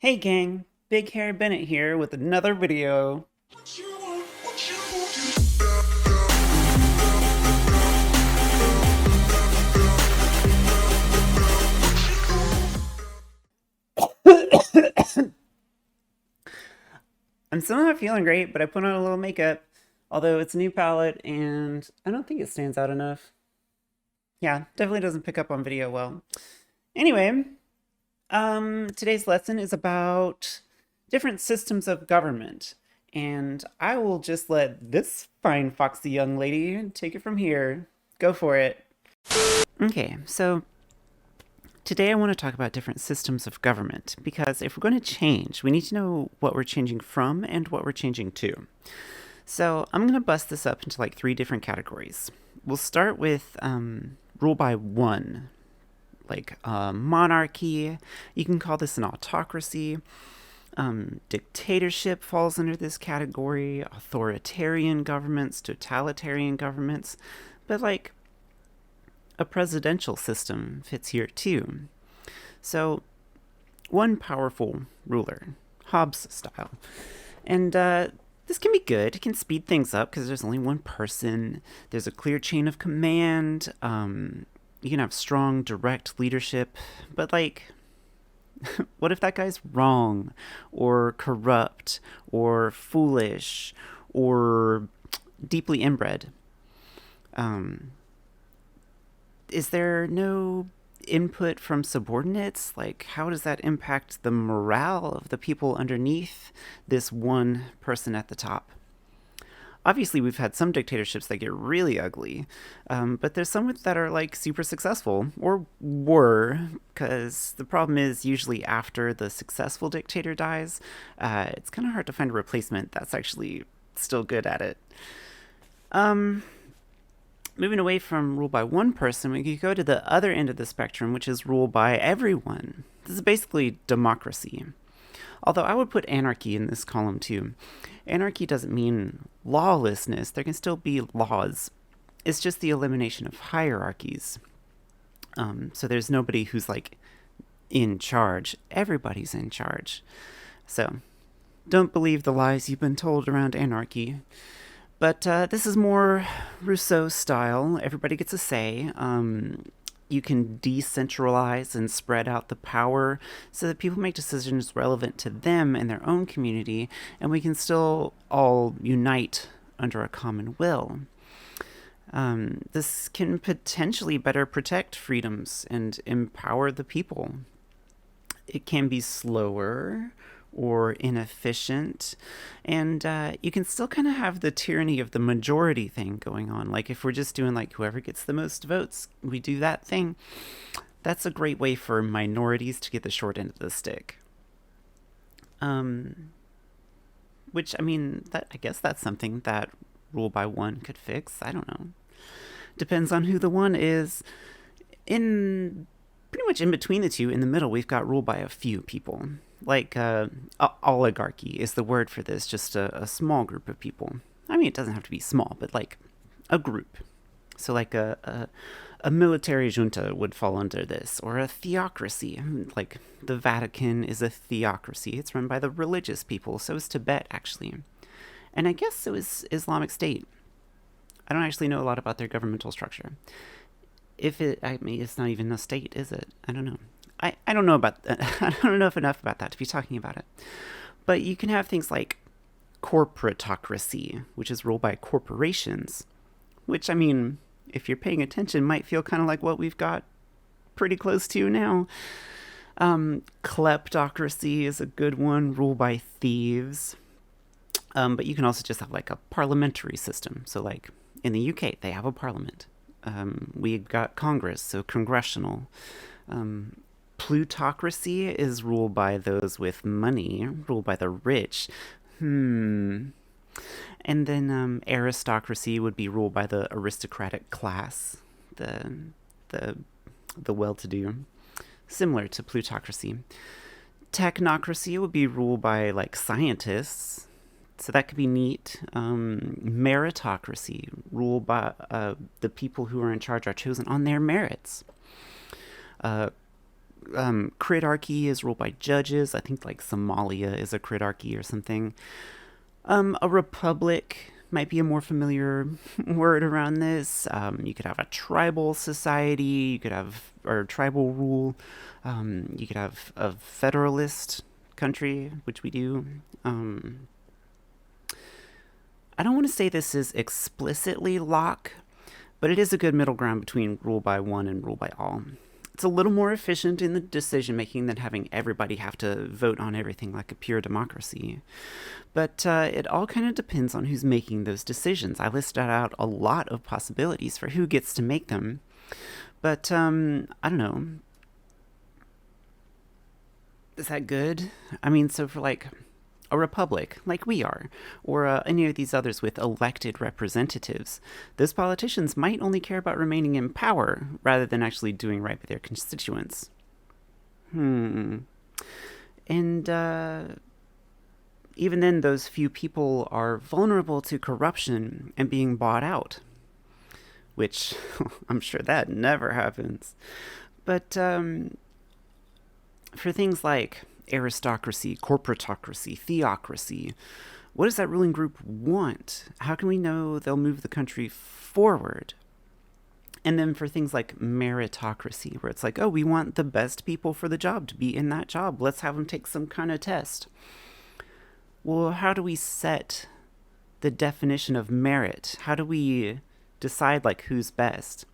Hey gang, Big Hair Bennett here with another video. I'm still not feeling great, but I put on a little makeup, although it's a new palette and I don't think it stands out enough. Yeah, definitely doesn't pick up on video well. Anyway, today's lesson is about different systems of government, and I will just let this fine foxy young lady take it from here. Go for it. Okay, so today I want to talk about different systems of government because if we're going to change, we need to know what we're changing from and what we're changing to. So I'm going to bust this up into like three different categories. We'll start with rule by one, like monarchy. You can call this an autocracy. Dictatorship falls under this category, authoritarian governments, totalitarian governments, but like a presidential system fits here too. So, one powerful ruler, Hobbes style. And this can be good. It can speed things up because there's only one person. There's a clear chain of command. You can have strong, direct leadership. But, like, what if that guy's wrong, or corrupt, or foolish, or deeply inbred? Is there no input from subordinates? Like, how does that impact the morale of the people underneath this one person at the top? Obviously, we've had some dictatorships that get really ugly, but there's some that are like super successful, or were, because the problem is usually after the successful dictator dies, it's kind of hard to find a replacement that's actually still good at it. Moving away from rule by one person, we could go to the other end of the spectrum, which is rule by everyone. This is basically democracy. Although I would put anarchy in this column too. Anarchy doesn't mean lawlessness. There can still be laws. It's just the elimination of hierarchies. So there's nobody who's like in charge. Everybody's in charge. So don't believe the lies you've been told around anarchy. But this is more Rousseau style. Everybody gets a say. You can decentralize and spread out the power so that people make decisions relevant to them and their own community, and we can still all unite under a common will. This can potentially better protect freedoms and empower the people. It can be slower or inefficient, and you can still kind of have the tyranny of the majority thing going on. Like if we're just doing like whoever gets the most votes, we do that thing. That's a great way for minorities to get the short end of the stick. Which, I mean, I guess that's something that rule by one could fix. I don't know. Depends on who the one is. Pretty much in between the two, in the middle, we've got rule by a few people. Like oligarchy is the word for this, just a small group of people. I mean, it doesn't have to be small, but like a group. So like a military junta would fall under this, or a theocracy. Like the Vatican is a theocracy. It's run by the religious people. So is Tibet, actually. And I guess so is Islamic State. I don't actually know a lot about their governmental structure. I mean, it's not even a state, is it? I don't know. I don't know about that. I don't know enough about that to be talking about it. But you can have things like corporatocracy, which is ruled by corporations, which, I mean, if you're paying attention, might feel kind of like what we've got pretty close to now. Kleptocracy is a good one, ruled by thieves. But you can also just have like a parliamentary system. So like in the UK, they have a parliament. We've got Congress, so congressional. Plutocracy is ruled by those with money, ruled by the rich. And then aristocracy would be ruled by the aristocratic class, the well-to-do, similar to plutocracy. Technocracy would be ruled by like scientists, so that could be neat. Meritocracy, ruled by the people who are in charge are chosen on their merits. Critarchy is ruled by judges. I think like Somalia is a critarchy or something. A republic might be a more familiar word around this. You could have a tribal society. You could have or tribal rule. You could have a federalist country, which we do. I don't want to say this is explicitly Locke, but it is a good middle ground between rule by one and rule by all. It's a little more efficient in the decision making than having everybody have to vote on everything like a pure democracy. But it all kind of depends on who's making those decisions. I listed out a lot of possibilities for who gets to make them. But I don't know. Is that good? I mean, so for like a republic, like we are, or any of these others with elected representatives, those politicians might only care about remaining in power rather than actually doing right by their constituents. And even then, those few people are vulnerable to corruption and being bought out, which I'm sure that never happens. But for things like aristocracy, corporatocracy, theocracy, what does that ruling group want? How can we know they'll move the country forward? And then for things like meritocracy, where it's like, oh, we want the best people for the job to be in that job. Let's have them take some kind of test. Well, how do we set the definition of merit? How do we decide, like, who's best?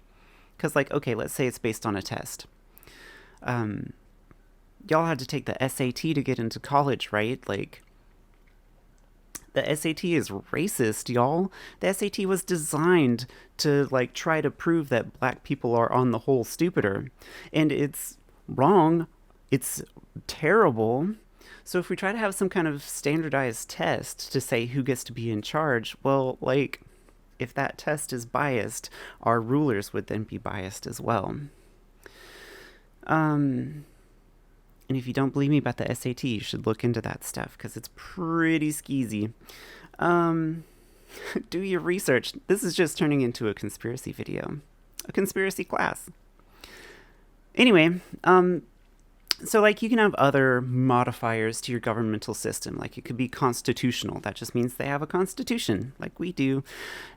Because, like, okay, let's say it's based on a test. Y'all had to take the SAT to get into college, right? Like, the SAT is racist, y'all. The SAT was designed to, like, try to prove that black people are on the whole stupider. And it's wrong. It's terrible. So if we try to have some kind of standardized test to say who gets to be in charge, well, like, if that test is biased, our rulers would then be biased as well. And if you don't believe me about the SAT, you should look into that stuff because it's pretty skeezy. Do your research. This is just turning into a conspiracy video. A conspiracy class. Anyway, so like you can have other modifiers to your governmental system. Like it could be constitutional. That just means they have a constitution like we do.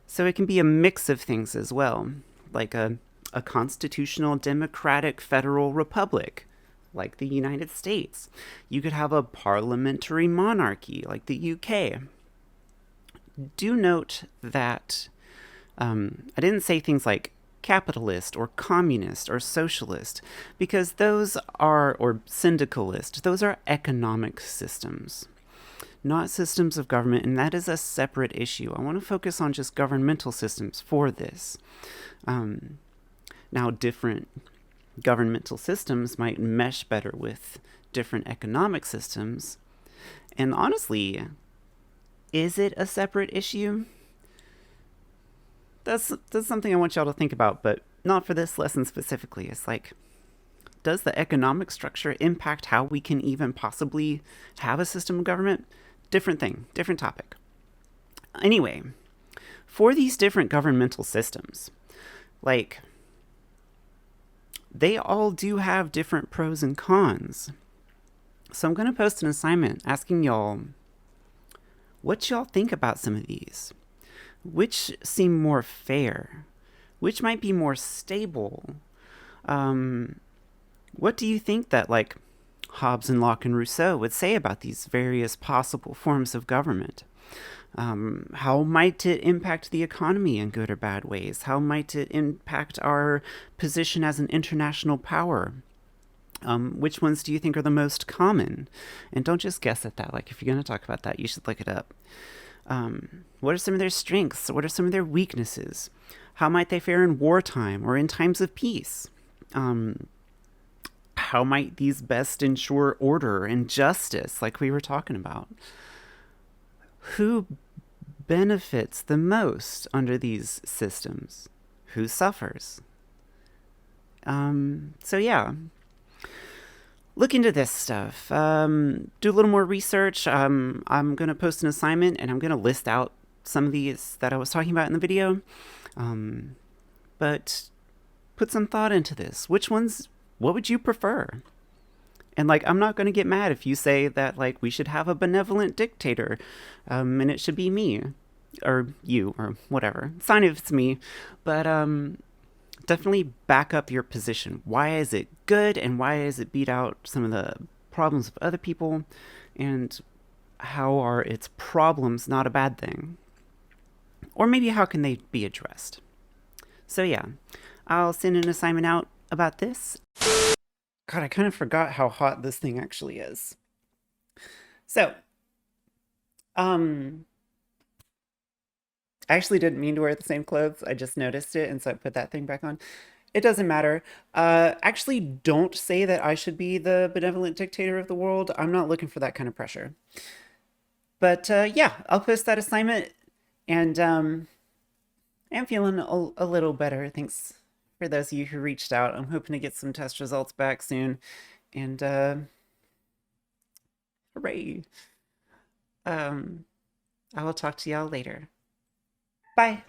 So it can be a mix of things as well. Like a constitutional democratic federal republic, like the United States. You could have a parliamentary monarchy, like the UK. Do note that I didn't say things like capitalist or communist or socialist, because those are, or syndicalist, those are economic systems, not systems of government, and that is a separate issue. I want to focus on just governmental systems for this. Now, different governmental systems might mesh better with different economic systems. And honestly, is it a separate issue? That's something I want y'all to think about, but not for this lesson specifically. It's like, does the economic structure impact how we can even possibly have a system of government? Different thing, different topic. Anyway, for these different governmental systems, like, they all do have different pros and cons. So I'm going to post an assignment asking y'all what y'all think about some of these. Which seem more fair? Which might be more stable? What do you think that, like, Hobbes and Locke and Rousseau would say about these various possible forms of government? How might it impact the economy in good or bad ways? How might it impact our position as an international power? Which ones do you think are the most common? And don't just guess at that. Like, if you're going to talk about that, you should look it up. What are some of their strengths? What are some of their weaknesses? How might they fare in wartime or in times of peace? How might these best ensure order and justice, like we were talking about? Who benefits the most under these systems? Who suffers? So yeah, look into this stuff. Do a little more research. I'm going to post an assignment and I'm going to list out some of these that I was talking about in the video. But put some thought into this. Which ones, what would you prefer? And like, I'm not going to get mad if you say that like we should have a benevolent dictator, and it should be me, or you, or whatever. It's fine if it's me, but definitely back up your position. Why is it good, and why does it beat out some of the problems of other people, and how are its problems not a bad thing? Or maybe how can they be addressed? So yeah, I'll send an assignment out about this. God, I kind of forgot how hot this thing actually is. So, I actually didn't mean to wear the same clothes. I just noticed it, and so I put that thing back on. It doesn't matter. Actually, don't say that I should be the benevolent dictator of the world. I'm not looking for that kind of pressure. But yeah, I'll post that assignment, and I'm feeling a little better. Thanks for those of you who reached out. I'm hoping to get some test results back soon, and hooray! I will talk to y'all later. Bye.